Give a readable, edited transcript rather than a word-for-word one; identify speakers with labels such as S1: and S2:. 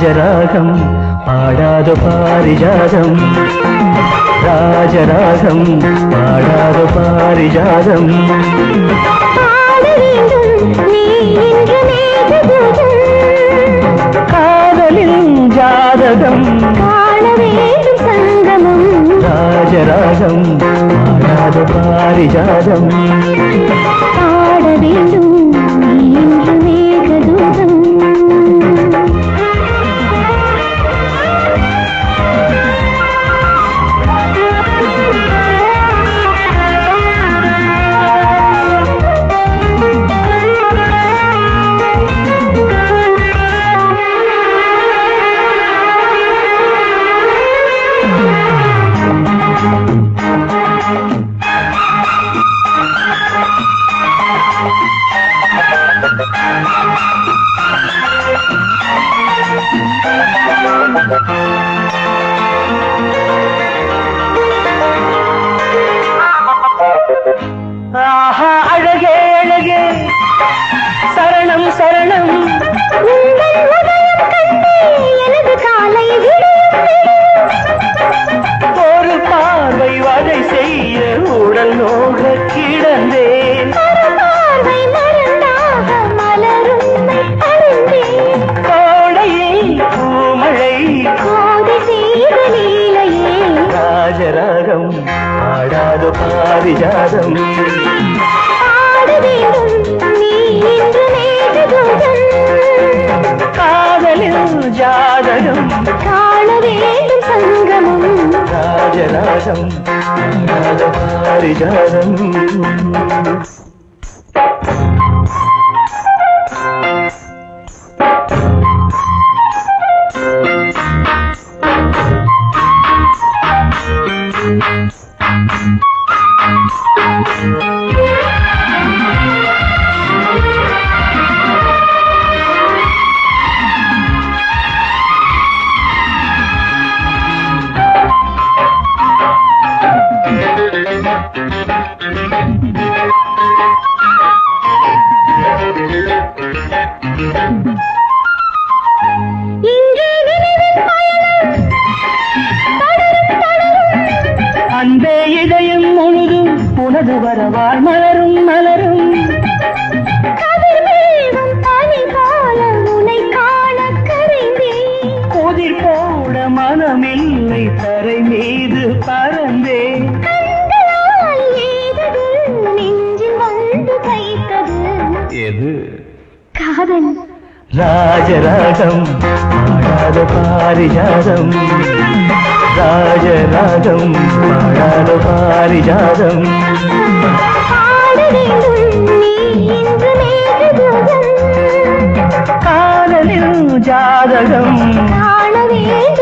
S1: ராஜராகம் பாடாத பாரிஜாதம் ராஜராகம் பாடாத பாரிஜாதம் காதலின் ஜாதகம் காண வேண்டும் சங்கமம் ராஜராகம் பாடாத பாரிஜாதம் பாட வேண்டும் இன்று மேகதூதம் ஆஹா அழகே அழகே சரணம் சரணம் எனது காலை ஒரு பார்வை வதை செய்ய உடல் நோக கிடந்தேன் கோடையை பூமழை ராஜராகம் பாடாத பாரிஜாதம் காதலில் ஜாதகம் காண வேண்டும் சங்கமம் ராஜராகம் பாடாத பாரிஜாதம் அந்த இதயம் முழுதும் உனது வரவால் மலரும் மலரும் உதிர் போட மனமில்லை தரை மீது பறந்தேன் எது காதல் ராஜராகம் பாடாத பாரிஜாதம் ராஜராகம் பாடாத பாரிஜாதம் காதலில் ஜாதகம் காண வேண்டும்